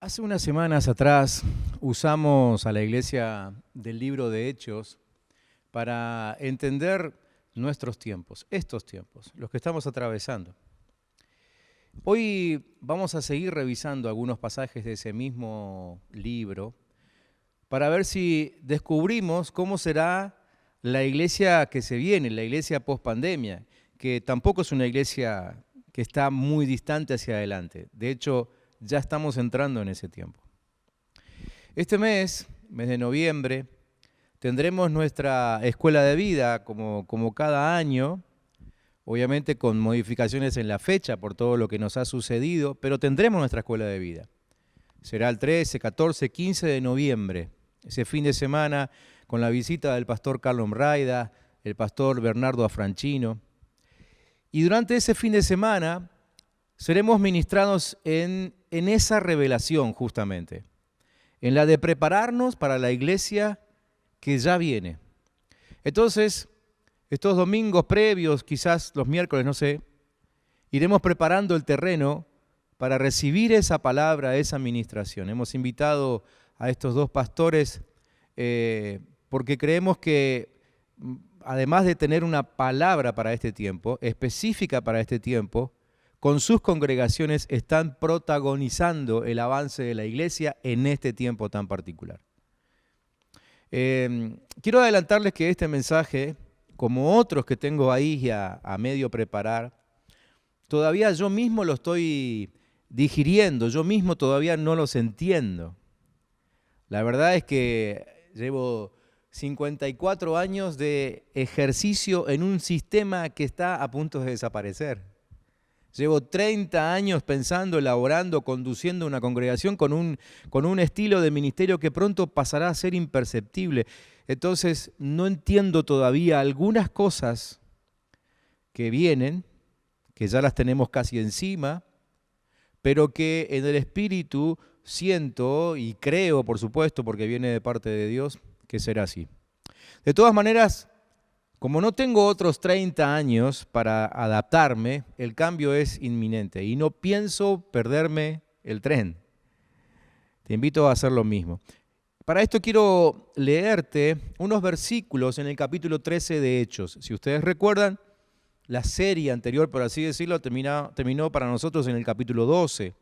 Hace unas semanas atrás usamos a la iglesia del libro de Hechos para entender nuestros tiempos, estos tiempos, los que estamos atravesando. Hoy vamos a seguir revisando algunos pasajes de ese mismo libro para ver si descubrimos cómo será la iglesia que se viene, la iglesia post-pandemia, que tampoco es una iglesia que está muy distante hacia adelante. De hecho, ya estamos entrando en ese tiempo. Este mes de noviembre, tendremos nuestra escuela de vida como cada año, obviamente con modificaciones en la fecha por todo lo que nos ha sucedido, pero tendremos nuestra escuela de vida. Será el 13, 14, 15 de noviembre, ese fin de semana con la visita del pastor Carlos Mraida, el pastor Bernardo Afranchino. Y durante ese fin de semana seremos ministrados en esa revelación justamente, en la de prepararnos para la iglesia que ya viene. Entonces, estos domingos previos, quizás los miércoles, no sé, iremos preparando el terreno para recibir esa palabra, esa ministración. Hemos invitado a estos dos pastores porque creemos que además de tener una palabra para este tiempo, específica para este tiempo, con sus congregaciones están protagonizando el avance de la iglesia en este tiempo tan particular. Quiero adelantarles que este mensaje, como otros que tengo ahí a medio preparar, todavía yo mismo lo estoy digiriendo, yo mismo todavía no los entiendo. La verdad es que llevo 54 años de ejercicio en un sistema que está a punto de desaparecer. Llevo 30 años pensando, elaborando, conduciendo una congregación con un estilo de ministerio que pronto pasará a ser imperceptible. Entonces, no entiendo todavía algunas cosas que vienen, que ya las tenemos casi encima, pero que en el Espíritu siento y creo, por supuesto, porque viene de parte de Dios, que será así. De todas maneras, como no tengo otros 30 años para adaptarme, el cambio es inminente y no pienso perderme el tren. Te invito a hacer lo mismo. Para esto quiero leerte unos versículos en el capítulo 13 de Hechos. Si ustedes recuerdan, la serie anterior, por así decirlo, terminó para nosotros en el capítulo 12.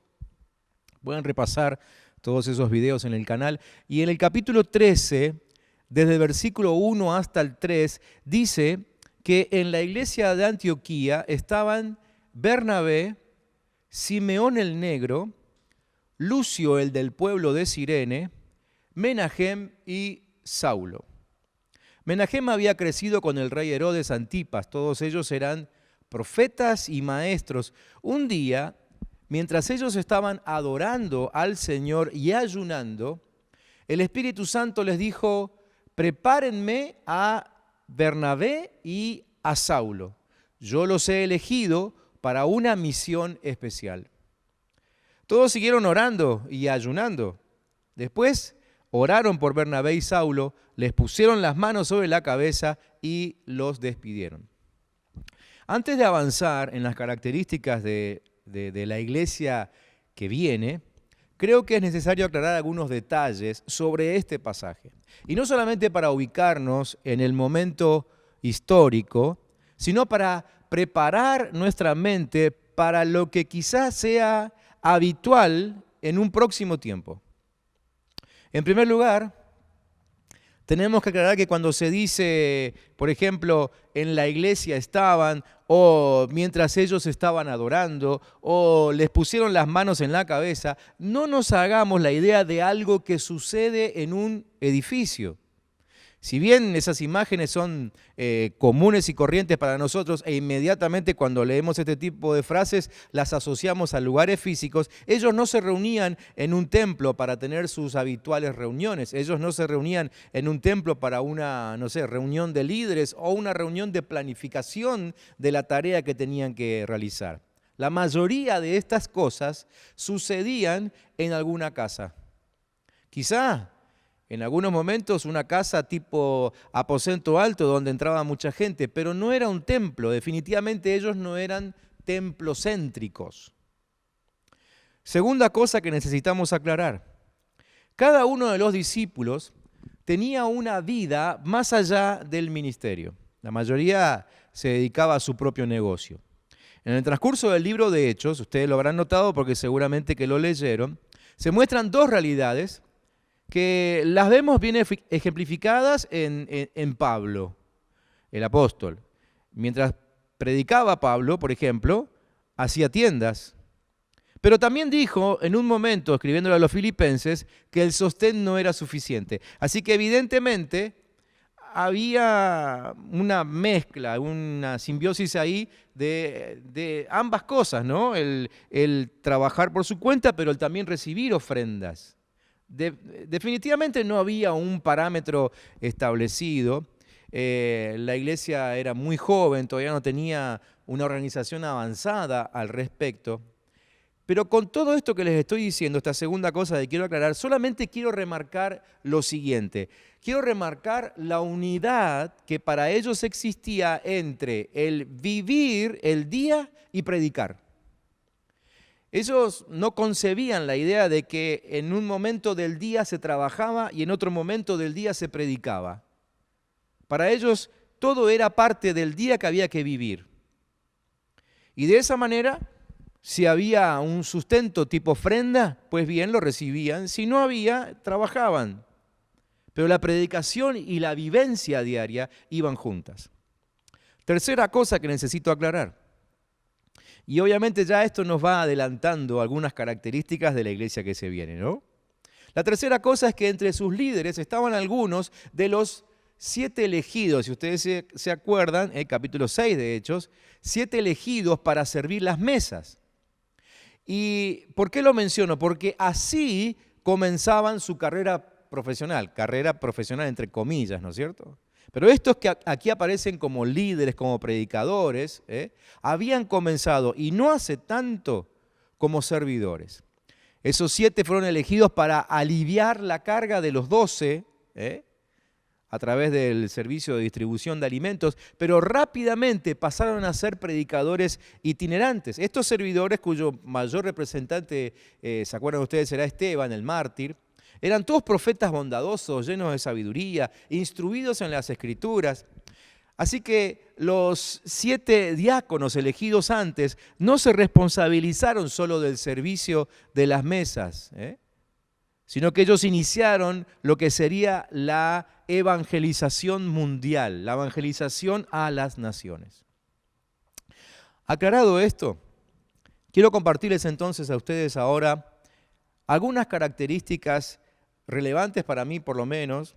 Pueden repasar todos esos videos en el canal. Y en el capítulo 13, desde el versículo 1 hasta el 3, dice que en la iglesia de Antioquía estaban Bernabé, Simeón el Negro, Lucio el del pueblo de Cirene, Menahem y Saulo. Menahem había crecido con el rey Herodes Antipas, todos ellos eran profetas y maestros. Un día, mientras ellos estaban adorando al Señor y ayunando, el Espíritu Santo les dijo: prepárenme a Bernabé y a Saulo. Yo los he elegido para una misión especial. Todos siguieron orando y ayunando. Después oraron por Bernabé y Saulo, les pusieron las manos sobre la cabeza y los despidieron. Antes de avanzar en las características de la iglesia que viene, creo que es necesario aclarar algunos detalles sobre este pasaje. Y no solamente para ubicarnos en el momento histórico, sino para preparar nuestra mente para lo que quizás sea habitual en un próximo tiempo. En primer lugar, tenemos que aclarar que cuando se dice, por ejemplo, en la iglesia estaban, o mientras ellos estaban adorando, o les pusieron las manos en la cabeza, no nos hagamos la idea de algo que sucede en un edificio. Si bien esas imágenes son comunes y corrientes para nosotros e inmediatamente cuando leemos este tipo de frases las asociamos a lugares físicos, ellos no se reunían en un templo para tener sus habituales reuniones. Ellos no se reunían en un templo para una, reunión de líderes o una reunión de planificación de la tarea que tenían que realizar. La mayoría de estas cosas sucedían en alguna casa. Quizá en algunos momentos una casa tipo aposento alto donde entraba mucha gente, pero no era un templo, definitivamente ellos no eran templocéntricos. Segunda cosa que necesitamos aclarar. Cada uno de los discípulos tenía una vida más allá del ministerio. La mayoría se dedicaba a su propio negocio. En el transcurso del libro de Hechos, ustedes lo habrán notado porque seguramente que lo leyeron, se muestran dos realidades que las vemos bien ejemplificadas en Pablo, el apóstol. Mientras predicaba Pablo, por ejemplo, hacía tiendas. Pero también dijo en un momento, escribiéndole a los filipenses, que el sostén no era suficiente. Así que evidentemente había una mezcla, una simbiosis ahí de ambas cosas, ¿no? El trabajar por su cuenta, pero el también recibir ofrendas. Definitivamente no había un parámetro establecido. La iglesia era muy joven, todavía no tenía una organización avanzada al respecto. Pero con todo esto que les estoy diciendo, esta segunda cosa que quiero aclarar, solamente quiero remarcar lo siguiente. Quiero remarcar la unidad que para ellos existía entre el vivir el día y predicar. Ellos no concebían la idea de que en un momento del día se trabajaba y en otro momento del día se predicaba. Para ellos todo era parte del día que había que vivir. Y de esa manera, si había un sustento tipo ofrenda, pues bien, lo recibían. Si no había, trabajaban. Pero la predicación y la vivencia diaria iban juntas. Tercera cosa que necesito aclarar. Y obviamente ya esto nos va adelantando algunas características de la iglesia que se viene, ¿no? La tercera cosa es que entre sus líderes estaban algunos de los 7 elegidos, si ustedes se acuerdan, el capítulo 6 de Hechos, 7 elegidos para servir las mesas. ¿Y por qué lo menciono? Porque así comenzaban su carrera profesional entre comillas, ¿no es cierto? Pero estos que aquí aparecen como líderes, como predicadores, habían comenzado, y no hace tanto, como servidores. Esos 7 fueron elegidos para aliviar la carga de los 12, a través del servicio de distribución de alimentos, pero rápidamente pasaron a ser predicadores itinerantes. Estos servidores, cuyo mayor representante, ¿se acuerdan ustedes? Era Esteban, el mártir. Eran todos profetas bondadosos, llenos de sabiduría, instruidos en las Escrituras. Así que los 7 diáconos elegidos antes no se responsabilizaron solo del servicio de las mesas, sino que ellos iniciaron lo que sería la evangelización mundial, la evangelización a las naciones. Aclarado esto, quiero compartirles entonces a ustedes ahora algunas características relevantes para mí, por lo menos,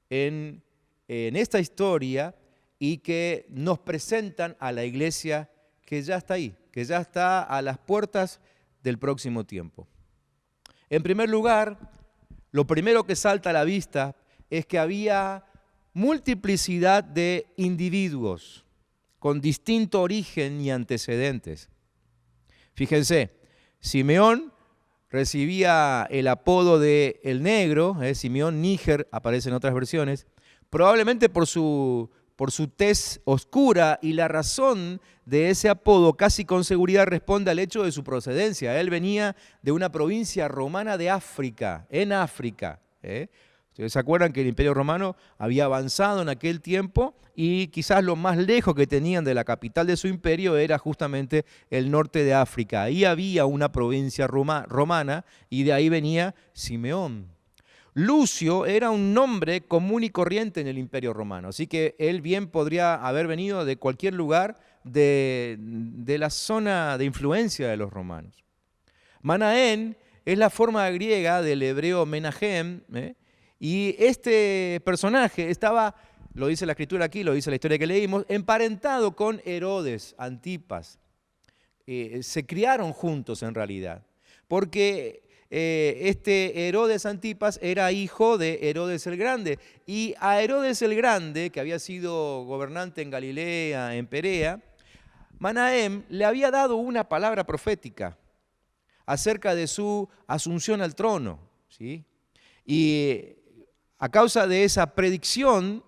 en esta historia y que nos presentan a la iglesia que ya está ahí, que ya está a las puertas del próximo tiempo. En primer lugar, lo primero que salta a la vista es que había multiplicidad de individuos con distinto origen y antecedentes. Fíjense, Simeón recibía el apodo de el negro, Simeón Níger, aparece en otras versiones, probablemente por su tez oscura, y la razón de ese apodo casi con seguridad responde al hecho de su procedencia. Él venía de una provincia romana de África, en África. Ustedes se acuerdan que el Imperio Romano había avanzado en aquel tiempo y quizás lo más lejos que tenían de la capital de su imperio era justamente el norte de África. Ahí había una provincia romana y de ahí venía Simeón. Lucio era un nombre común y corriente en el Imperio Romano, así que él bien podría haber venido de cualquier lugar de la zona de influencia de los romanos. Manaén es la forma griega del hebreo Menahem, y este personaje estaba, lo dice la escritura aquí, lo dice la historia que leímos, emparentado con Herodes Antipas. Se criaron juntos en realidad, porque este Herodes Antipas era hijo de Herodes el Grande, y a Herodes el Grande, que había sido gobernante en Galilea, en Perea, Manahem le había dado una palabra profética acerca de su asunción al trono, ¿sí? Y a causa de esa predicción,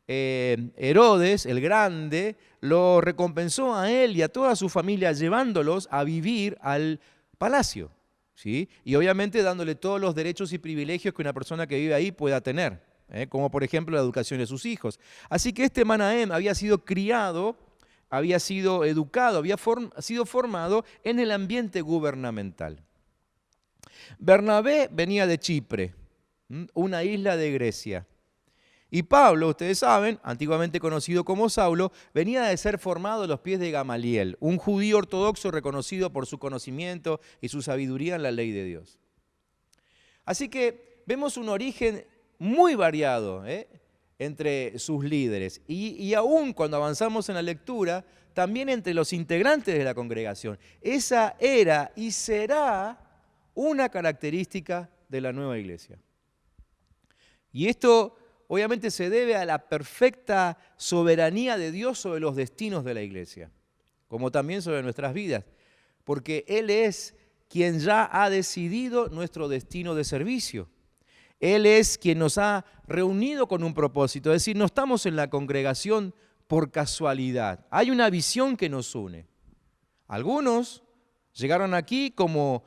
Herodes el Grande lo recompensó a él y a toda su familia llevándolos a vivir al palacio. ¿sí? Y obviamente dándole todos los derechos y privilegios que una persona que vive ahí pueda tener, como por ejemplo la educación de sus hijos. Así que este Manahem había sido criado, había sido educado, había sido formado en el ambiente gubernamental. Bernabé venía de Chipre, una isla de Grecia. Y Pablo, ustedes saben, antiguamente conocido como Saulo, venía de ser formado a los pies de Gamaliel, un judío ortodoxo reconocido por su conocimiento y su sabiduría en la ley de Dios. Así que vemos un origen muy variado entre sus líderes y aún cuando avanzamos en la lectura, también entre los integrantes de la congregación. Esa era y será una característica de la nueva iglesia. Y esto obviamente se debe a la perfecta soberanía de Dios sobre los destinos de la iglesia, como también sobre nuestras vidas, porque Él es quien ya ha decidido nuestro destino de servicio. Él es quien nos ha reunido con un propósito, es decir, no estamos en la congregación por casualidad, hay una visión que nos une. Algunos llegaron aquí como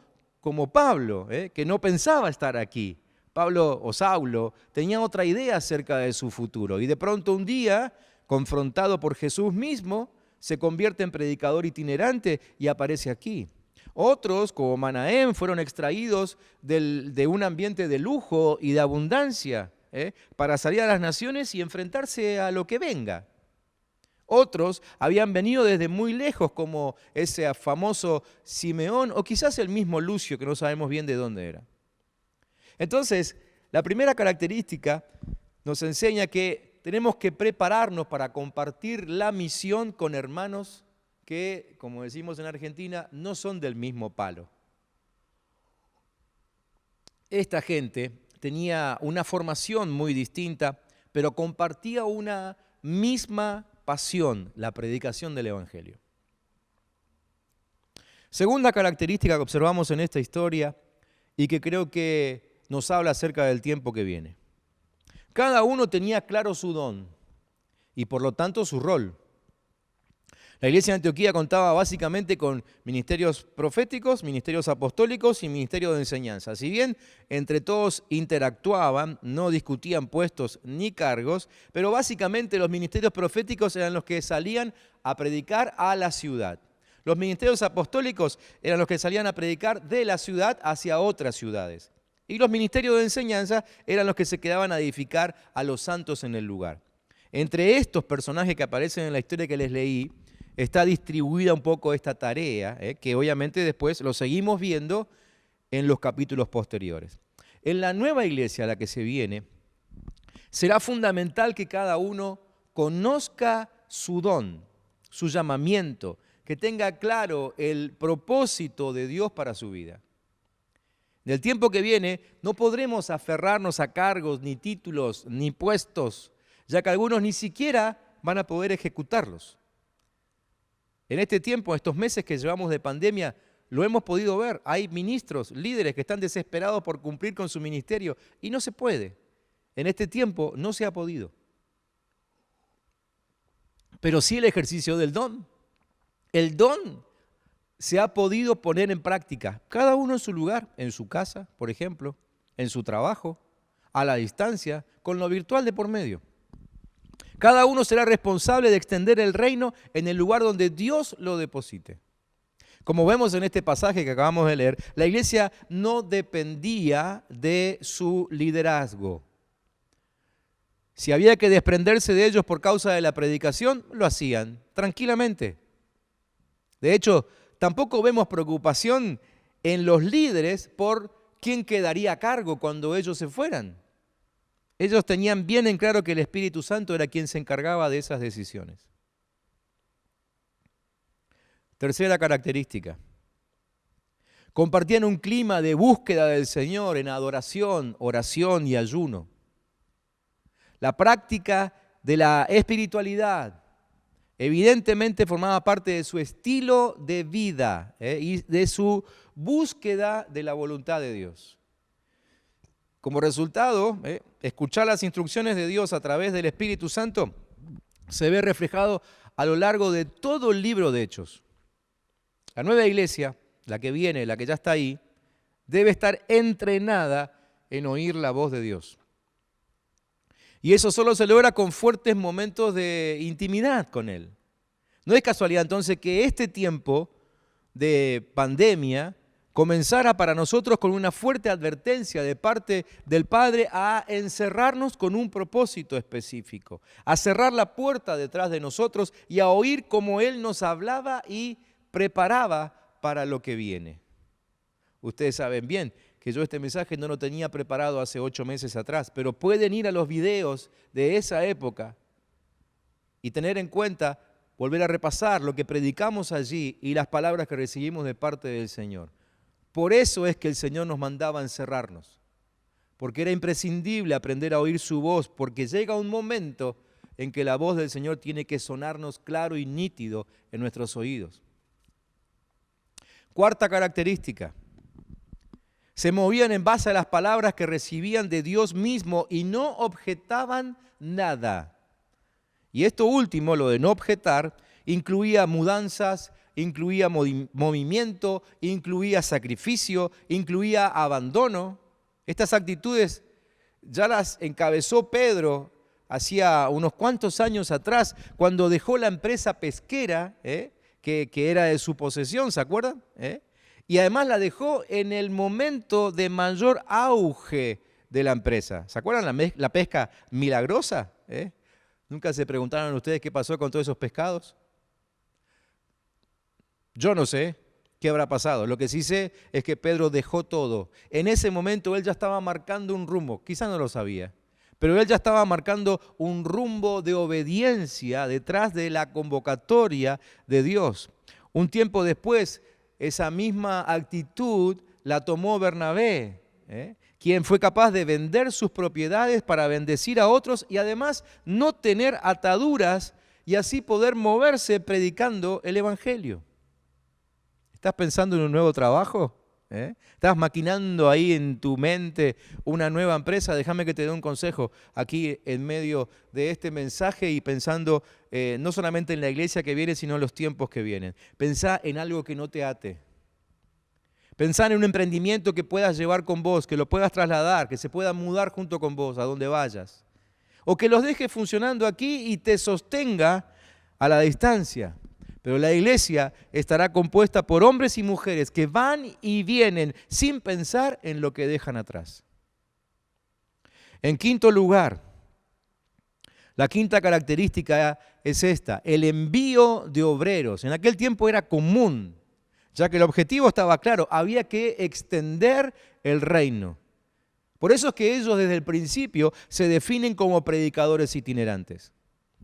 Pablo, que no pensaba estar aquí. Pablo o Saulo tenía otra idea acerca de su futuro y de pronto un día, confrontado por Jesús mismo, se convierte en predicador itinerante y aparece aquí. Otros, como Manahem, fueron extraídos de un ambiente de lujo y de abundancia para salir a las naciones y enfrentarse a lo que venga. Otros habían venido desde muy lejos, como ese famoso Simeón o quizás el mismo Lucio, que no sabemos bien de dónde era. Entonces, la primera característica nos enseña que tenemos que prepararnos para compartir la misión con hermanos que, como decimos en Argentina, no son del mismo palo. Esta gente tenía una formación muy distinta, pero compartía una misma pasión, la predicación del Evangelio. Segunda característica que observamos en esta historia y que creo que nos habla acerca del tiempo que viene. Cada uno tenía claro su don y por lo tanto su rol. La iglesia de Antioquía contaba básicamente con ministerios proféticos, ministerios apostólicos y ministerios de enseñanza. Si bien entre todos interactuaban, no discutían puestos ni cargos, pero básicamente los ministerios proféticos eran los que salían a predicar a la ciudad. Los ministerios apostólicos eran los que salían a predicar de la ciudad hacia otras ciudades. Y los ministerios de enseñanza eran los que se quedaban a edificar a los santos en el lugar. Entre estos personajes que aparecen en la historia que les leí, está distribuida un poco esta tarea, que obviamente después lo seguimos viendo en los capítulos posteriores. En la nueva iglesia a la que se viene, será fundamental que cada uno conozca su don, su llamamiento, que tenga claro el propósito de Dios para su vida. En el tiempo que viene no podremos aferrarnos a cargos, ni títulos, ni puestos, ya que algunos ni siquiera van a poder ejecutarlos. En este tiempo, estos meses que llevamos de pandemia, lo hemos podido ver. Hay ministros, líderes que están desesperados por cumplir con su ministerio y no se puede. En este tiempo no se ha podido. Pero sí el ejercicio del don. El don se ha podido poner en práctica, cada uno en su lugar, en su casa, por ejemplo, en su trabajo, a la distancia, con lo virtual de por medio. Cada uno será responsable de extender el reino en el lugar donde Dios lo deposite. Como vemos en este pasaje que acabamos de leer, la iglesia no dependía de su liderazgo. Si había que desprenderse de ellos por causa de la predicación, lo hacían tranquilamente. De hecho, tampoco vemos preocupación en los líderes por quién quedaría a cargo cuando ellos se fueran. Ellos tenían bien en claro que el Espíritu Santo era quien se encargaba de esas decisiones. Tercera característica. Compartían un clima de búsqueda del Señor en adoración, oración y ayuno. La práctica de la espiritualidad evidentemente formaba parte de su estilo de vida y de su búsqueda de la voluntad de Dios. Como resultado, escuchar las instrucciones de Dios a través del Espíritu Santo se ve reflejado a lo largo de todo el libro de Hechos. La nueva iglesia, la que viene, la que ya está ahí, debe estar entrenada en oír la voz de Dios. Y eso solo se logra con fuertes momentos de intimidad con Él. No es casualidad entonces que este tiempo de pandemia comenzara para nosotros con una fuerte advertencia de parte del Padre a encerrarnos con un propósito específico, a cerrar la puerta detrás de nosotros y a oír cómo Él nos hablaba y preparaba para lo que viene. Ustedes saben bien que yo este mensaje no lo tenía preparado hace 8 meses atrás, pero pueden ir a los videos de esa época y tener en cuenta, volver a repasar lo que predicamos allí y las palabras que recibimos de parte del Señor. Por eso es que el Señor nos mandaba a encerrarnos, porque era imprescindible aprender a oír su voz, porque llega un momento en que la voz del Señor tiene que sonarnos claro y nítido en nuestros oídos. Cuarta característica: se movían en base a las palabras que recibían de Dios mismo y no objetaban nada. Y esto último, lo de no objetar, incluía mudanzas, incluía movimiento, incluía sacrificio, incluía abandono. Estas actitudes ya las encabezó Pedro hacía unos cuantos años atrás, cuando dejó la empresa pesquera, que era de su posesión, ¿se acuerdan? Y además la dejó en el momento de mayor auge de la empresa. ¿Se acuerdan la pesca milagrosa? ¿Nunca se preguntaron ustedes qué pasó con todos esos pescados? Yo no sé qué habrá pasado. Lo que sí sé es que Pedro dejó todo. En ese momento él ya estaba marcando un rumbo, quizá no lo sabía, pero él ya estaba marcando un rumbo de obediencia detrás de la convocatoria de Dios. Un tiempo después, esa misma actitud la tomó Bernabé, quien fue capaz de vender sus propiedades para bendecir a otros y además no tener ataduras y así poder moverse predicando el Evangelio. ¿Estás pensando en un nuevo trabajo? ¿Estás maquinando ahí en tu mente una nueva empresa? Déjame que te dé un consejo aquí en medio de este mensaje y pensando no solamente en la iglesia que viene, sino en los tiempos que vienen. Pensá en algo que no te ate. Pensá en un emprendimiento que puedas llevar con vos, que lo puedas trasladar, que se pueda mudar junto con vos a donde vayas. O que los dejes funcionando aquí y te sostenga a la distancia. Pero la iglesia estará compuesta por hombres y mujeres que van y vienen sin pensar en lo que dejan atrás. En quinto lugar, la quinta característica es esta: el envío de obreros. En aquel tiempo era común, ya que el objetivo estaba claro, había que extender el reino. Por eso es que ellos desde el principio se definen como predicadores itinerantes.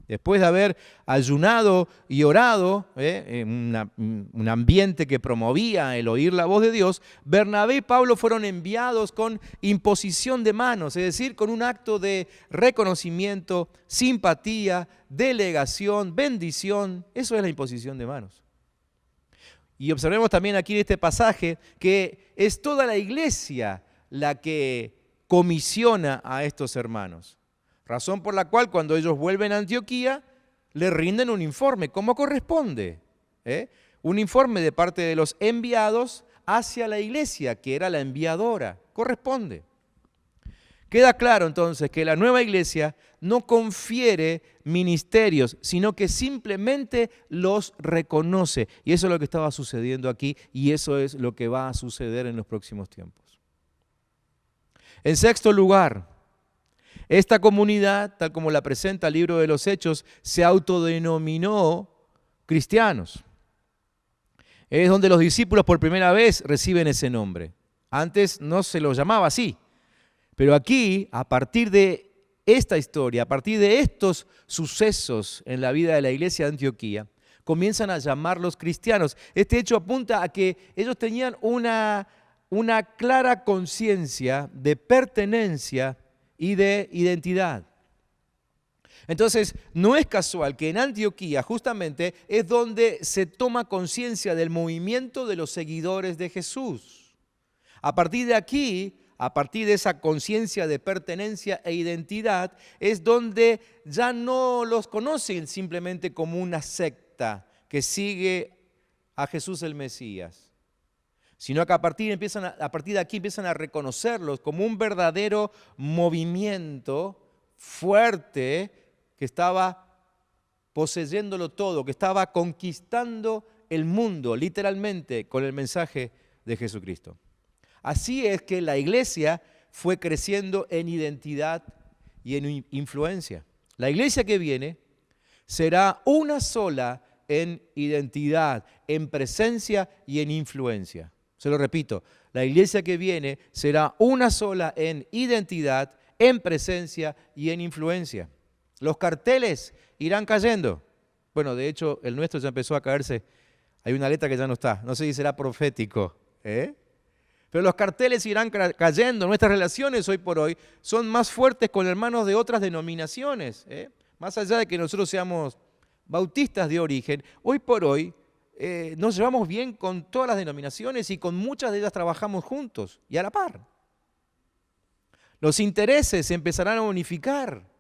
Después de haber ayunado y orado, en un ambiente que promovía el oír la voz de Dios, Bernabé y Pablo fueron enviados con imposición de manos, es decir, con un acto de reconocimiento, simpatía, delegación, bendición. Eso es la imposición de manos. Y observemos también aquí en este pasaje que es toda la iglesia la que comisiona a estos hermanos. Razón por la cual cuando ellos vuelven a Antioquía, le rinden un informe, como corresponde. Un informe de parte de los enviados hacia la iglesia, que era la enviadora. Corresponde. Queda claro entonces que la nueva iglesia no confiere ministerios, sino que simplemente los reconoce. Y eso es lo que estaba sucediendo aquí y eso es lo que va a suceder en los próximos tiempos. En sexto lugar, esta comunidad, tal como la presenta el libro de los Hechos, se autodenominó cristianos. Es donde los discípulos por primera vez reciben ese nombre. Antes no se los llamaba así. Pero aquí, a partir de esta historia, a partir de estos sucesos en la vida de la iglesia de Antioquía, comienzan a llamarlos cristianos. Este hecho apunta a que ellos tenían una clara conciencia de pertenencia y de identidad. Entonces, no es casual que en Antioquía justamente es donde se toma conciencia del movimiento de los seguidores de Jesús. A partir de aquí, a partir de esa conciencia de pertenencia e identidad, es donde ya no los conocen simplemente como una secta que sigue a Jesús el Mesías, sino que a partir de aquí empiezan a reconocerlos como un verdadero movimiento fuerte que estaba poseyéndolo todo, que estaba conquistando el mundo, literalmente, con el mensaje de Jesucristo. Así es que la iglesia fue creciendo en identidad y en influencia. La iglesia que viene será una sola en identidad, en presencia y en influencia. Se lo repito, la iglesia que viene será una sola en identidad, en presencia y en influencia. Los carteles irán cayendo. Bueno, de hecho, el nuestro ya empezó a caerse. Hay una letra que ya no está. No sé si será profético. Pero los carteles irán cayendo. Nuestras relaciones hoy por hoy son más fuertes con hermanos de otras denominaciones. Más allá de que nosotros seamos bautistas de origen, hoy por hoy nos llevamos bien con todas las denominaciones y con muchas de ellas trabajamos juntos y a la par. Los intereses se empezarán a unificar.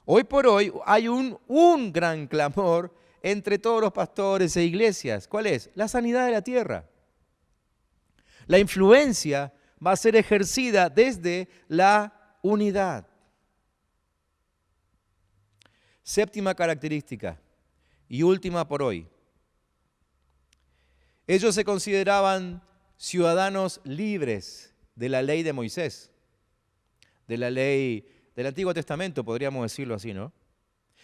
Hoy por hoy hay un gran clamor entre todos los pastores e iglesias. ¿Cuál es? La sanidad de la tierra. La influencia va a ser ejercida desde la unidad. Séptima característica y última por hoy. Ellos se consideraban ciudadanos libres de la ley de Moisés, de la ley del Antiguo Testamento, podríamos decirlo así, ¿no?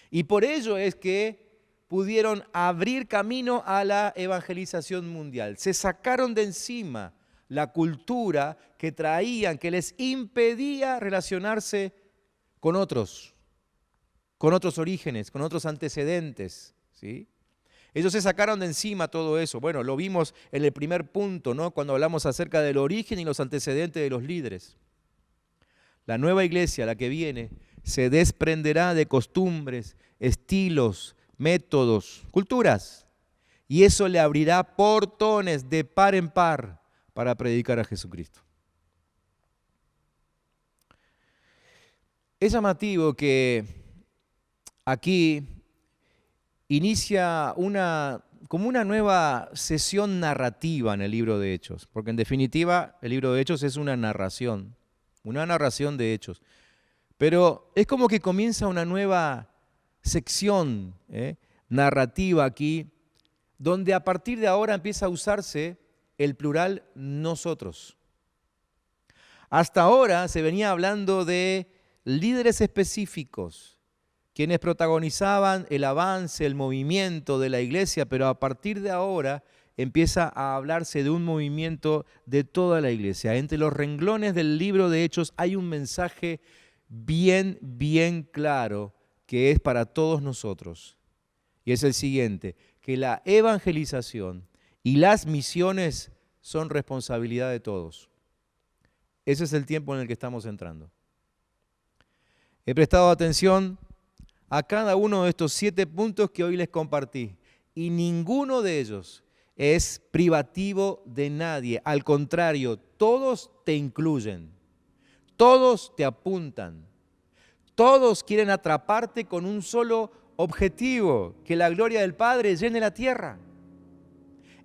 Y por ello es que pudieron abrir camino a la evangelización mundial. Se sacaron de encima la cultura que traían, que les impedía relacionarse con otros orígenes, con otros antecedentes, ¿sí? Ellos se sacaron de encima todo eso. Bueno, lo vimos en el primer punto, ¿no? Cuando hablamos acerca del origen y los antecedentes de los líderes. La nueva iglesia, la que viene, se desprenderá de costumbres, estilos, métodos, culturas, y eso le abrirá portones de par en par para predicar a Jesucristo. Es llamativo que aquí inicia como una nueva sesión narrativa en el libro de Hechos, porque en definitiva el libro de Hechos es una narración de hechos. Pero es como que comienza una nueva sección narrativa aquí, donde a partir de ahora empieza a usarse el plural nosotros. Hasta ahora se venía hablando de líderes específicos, quienes protagonizaban el avance, el movimiento de la iglesia, pero a partir de ahora empieza a hablarse de un movimiento de toda la iglesia. Entre los renglones del libro de Hechos hay un mensaje bien claro que es para todos nosotros. Y es el siguiente, que la evangelización y las misiones son responsabilidad de todos. Ese es el tiempo en el que estamos entrando. He prestado atención a cada uno de estos 7 puntos que hoy les compartí y ninguno de ellos es privativo de nadie. Al contrario, todos te incluyen, todos te apuntan, todos quieren atraparte con un solo objetivo, que la gloria del Padre llene la tierra.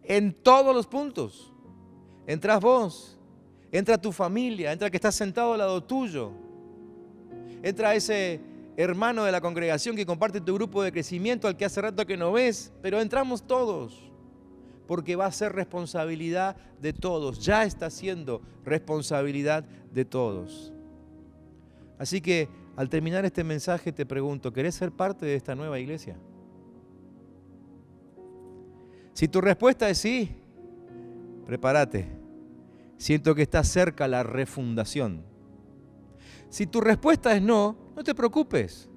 En todos los puntos. Entras vos, entra tu familia, entra el que está sentado al lado tuyo, entra ese hermano de la congregación que comparte tu grupo de crecimiento al que hace rato que no ves, pero entramos todos, porque va a ser responsabilidad de todos, ya está siendo responsabilidad de todos. Así que al terminar este mensaje te pregunto, ¿querés ser parte de esta nueva iglesia? Si tu respuesta es sí, prepárate. Siento que está cerca la refundación. Si tu respuesta es no, no te preocupes.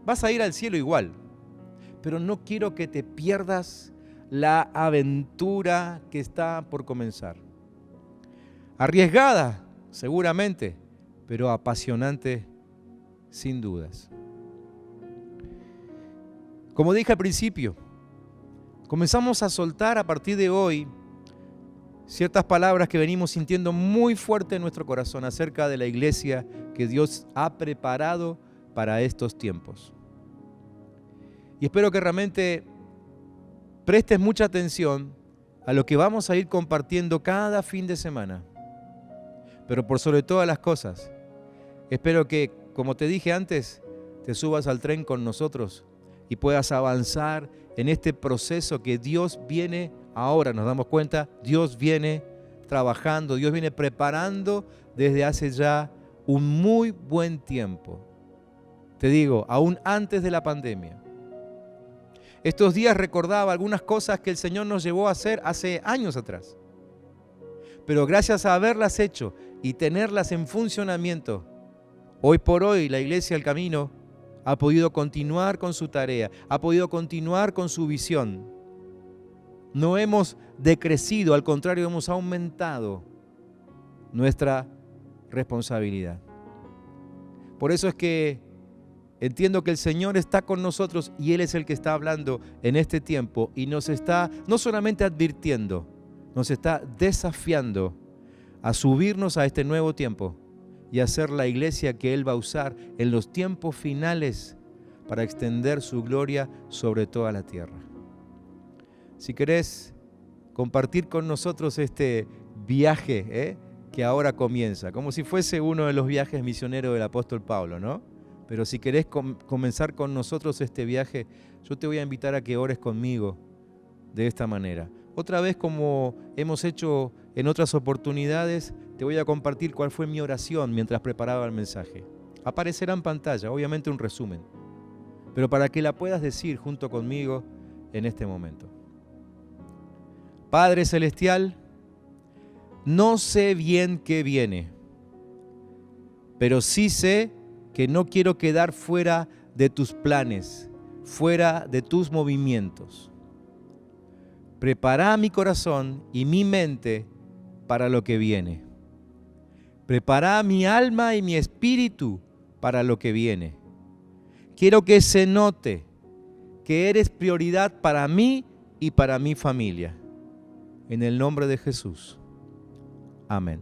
Vas a ir al cielo igual. Pero no quiero que te pierdas la aventura que está por comenzar. Arriesgada, seguramente, pero apasionante, sin dudas. Como dije al principio, comenzamos a soltar a partir de hoy ciertas palabras que venimos sintiendo muy fuerte en nuestro corazón acerca de la iglesia que Dios ha preparado para estos tiempos. Y espero que realmente prestes mucha atención a lo que vamos a ir compartiendo cada fin de semana. Pero por sobre todas las cosas, espero que, como te dije antes, te subas al tren con nosotros y puedas avanzar en este proceso que Dios viene ahora, nos damos cuenta, Dios viene trabajando, Dios viene preparando desde hace ya un muy buen tiempo. Te digo, aún antes de la pandemia. Estos días recordaba algunas cosas que el Señor nos llevó a hacer hace años atrás. Pero gracias a haberlas hecho y tenerlas en funcionamiento, hoy por hoy la Iglesia del Camino ha podido continuar con su tarea, ha podido continuar con su visión. No hemos decrecido, al contrario, hemos aumentado nuestra responsabilidad. Por eso es que entiendo que el Señor está con nosotros y Él es el que está hablando en este tiempo y nos está no solamente advirtiendo, nos está desafiando a subirnos a este nuevo tiempo y a ser la iglesia que Él va a usar en los tiempos finales para extender su gloria sobre toda la tierra. Si querés compartir con nosotros este viaje que ahora comienza, como si fuese uno de los viajes misioneros del apóstol Pablo, ¿no? Pero si querés comenzar con nosotros este viaje, yo te voy a invitar a que ores conmigo de esta manera. Otra vez, como hemos hecho en otras oportunidades, te voy a compartir cuál fue mi oración mientras preparaba el mensaje. Aparecerá en pantalla, obviamente un resumen, pero para que la puedas decir junto conmigo en este momento. Padre Celestial, no sé bien qué viene, pero sí sé que no quiero quedar fuera de tus planes, fuera de tus movimientos. Prepara mi corazón y mi mente para lo que viene. Prepara mi alma y mi espíritu para lo que viene. Quiero que se note que eres prioridad para mí y para mi familia. En el nombre de Jesús. Amén.